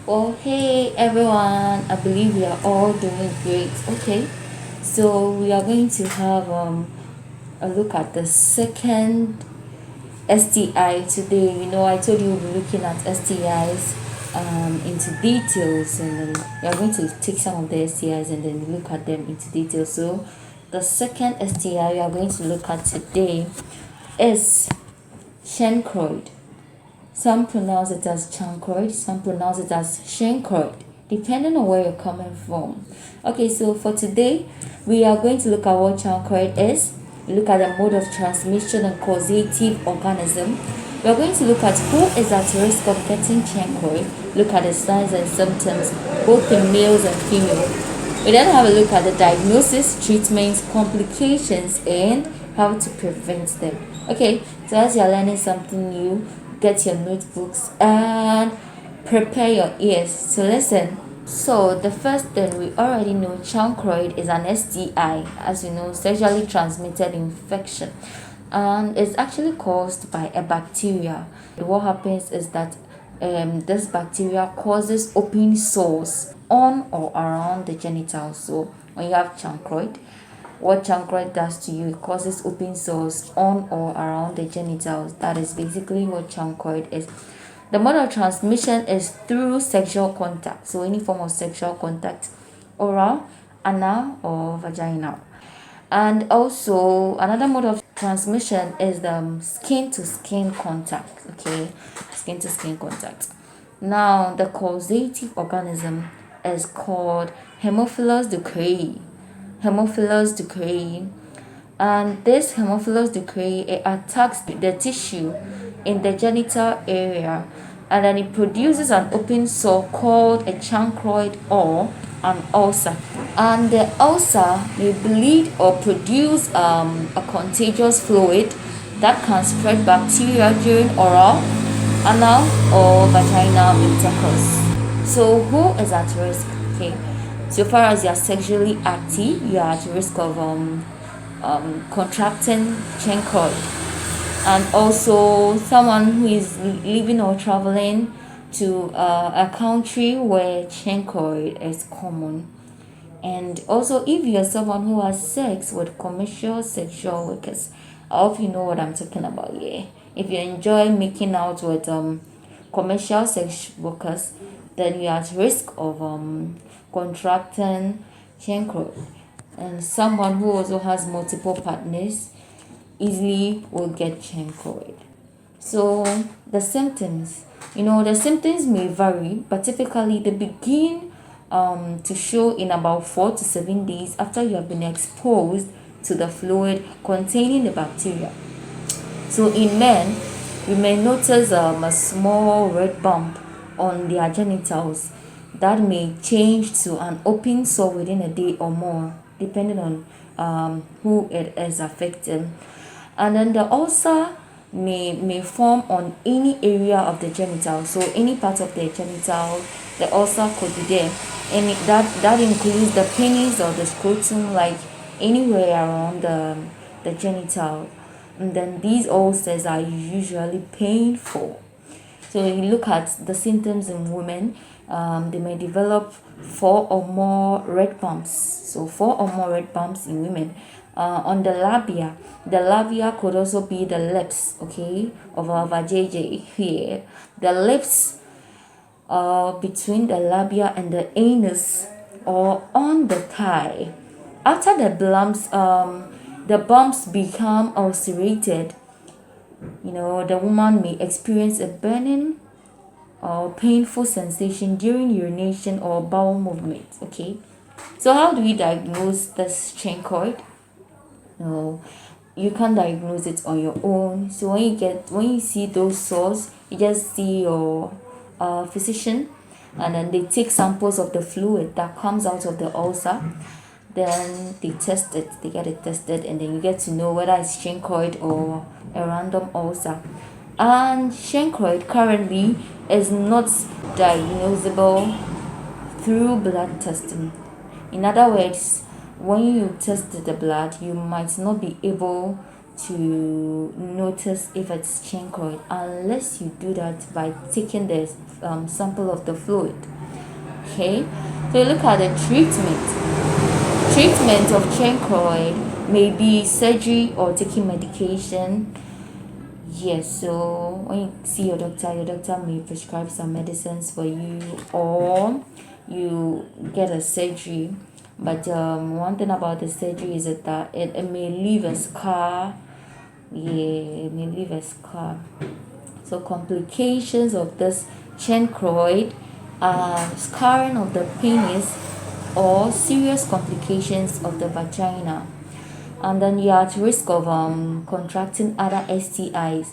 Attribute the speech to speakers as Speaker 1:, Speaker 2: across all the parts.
Speaker 1: Well, hey everyone, I believe we are all doing great. Okay, so we are going to have a look at the second STI today. I told you we'll be looking at STIs into details, and then we are going to take some of the STIs and then look at them into detail. So, the second STI we are going to look at today is Chancroid. Some pronounce it as Chancroid, some pronounce it as Chancroid, depending on where you're coming from. Okay, so for today, we are going to look at what Chancroid is, look at the mode of transmission and causative organism. We are going to look at who is at risk of getting Chancroid, look at the signs and symptoms, both in males and females. We then have a look at the diagnosis, treatments, complications, and how to prevent them. Okay, so as you're learning something new, get your notebooks and prepare your ears to listen. So the first thing, we already know chancroid is an STI, as you know, sexually transmitted infection, and it's actually caused by a bacteria. What happens is that this bacteria causes open sores on or around the genitals. So when you have chancroid, what chancroid does to you, it causes open sores on or around the genitals. That is basically what chancroid is. The mode of transmission is through sexual contact, so any form of sexual contact, oral, anal, or vaginal. And also another mode of transmission is the skin to skin contact. Okay, skin to skin contact. Now the causative organism is called Haemophilus ducreyi. Haemophilus ducreyi, and this Haemophilus ducreyi, it attacks the tissue in the genital area, and then it produces an open sore called a chancroid or an ulcer, and the ulcer may bleed or produce a contagious fluid that can spread bacteria during oral, anal, or vaginal intercourse. So who is at risk? Okay, so far as you are sexually active, you are at risk of contracting chancroid, and also someone who is living or traveling to a country where chancroid is common. And also, if you're someone who has sex with commercial sexual workers, I hope you know what I'm talking about here. If you enjoy making out with commercial sex workers, then you're at risk of contracting chancroid. And someone who also has multiple partners easily will get chancroid. So the symptoms may vary, but typically they begin to show in about 4 to 7 days after you have been exposed to the fluid containing the bacteria. So in men, we may notice a small red bump on their genitals that may change to an open sore within a day or more, depending on who it is affecting. And then the ulcer may form on any area of the genital, so any part of the genital, the ulcer could be there, and that includes the penis or the scrotum, like anywhere around the genital. And then these ulcers are usually painful. So you look at the symptoms in women, they may develop 4 or more red bumps. So 4 or more red bumps in women. On the labia. The labia could also be the lips, okay, of our vajayjay here. The lips between the labia and the anus or on the thigh. After the bumps become ulcerated, the woman may experience a burning or painful sensation during urination or bowel movement. Okay, so how do we diagnose this chancroid? No, you can't diagnose it on your own. So when you see those sores, you just see your physician, and then they take samples of the fluid that comes out of the ulcer. Then they test it, they get it tested, and then you get to know whether it's chancroid or a random ulcer. And chancroid currently is not diagnosable through blood testing. In other words, when you test the blood, you might not be able to notice if it's chancroid unless you do that by taking the sample of the fluid. Okay, so look at the treatment. Treatment of chancroid may be surgery or taking medication. Yes, so when you see your doctor may prescribe some medicines for you, or you get a surgery. But one thing about the surgery is that it may leave a scar. Yeah, it may leave a scar. So complications of this chancroid are scarring of the penis or serious complications of the vagina. And then you're at risk of contracting other STIs.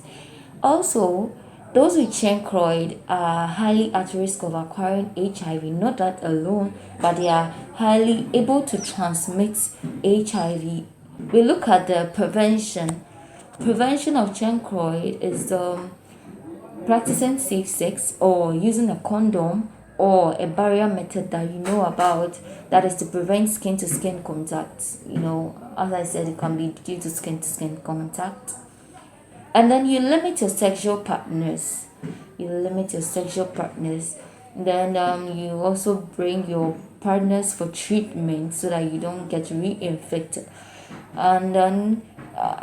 Speaker 1: Also, those with chancroid are highly at risk of acquiring HIV. Not that alone, but they are highly able to transmit HIV. We look at the prevention. Prevention of chancroid is practicing safe sex or using a condom or a barrier method that you know about, that is to prevent skin to skin contact. As I said, it can be due to skin contact. And then you limit your sexual partners. Then you also bring your partners for treatment so that you don't get reinfected. And then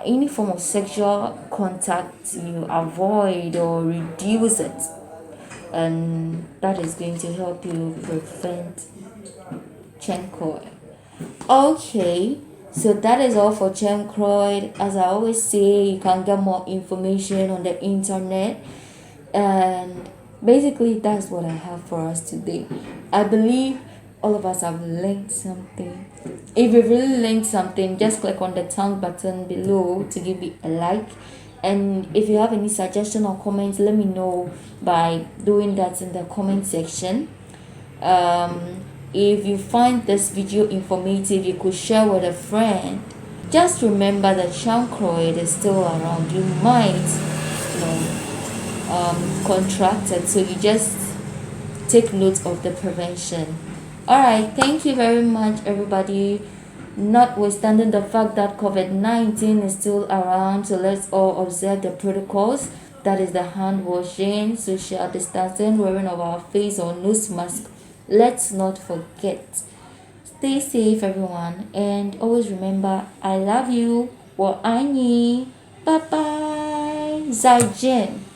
Speaker 1: any form of sexual contact you avoid or reduce it, and that is going to help you prevent chancroid. Okay, so that is all for chancroid. As I always say, you can get more information on the internet, and basically that's what I have for us today. I believe all of us have learned something. If you really learned something, just click on the thank button below to give me a like. And if you have any suggestion or comments, let me know by doing that in the comment section. If you find this video informative, you could share with a friend. Just remember that chancroid is still around. You might contract it, so you just take note of the prevention. Alright, thank you very much, everybody. Notwithstanding the fact that COVID-19 is still around, so let's all observe the protocols. That is the hand washing, social distancing, wearing of our face or nose mask. Let's not forget. Stay safe, everyone, and always remember, I love you. Bye bye. 再见。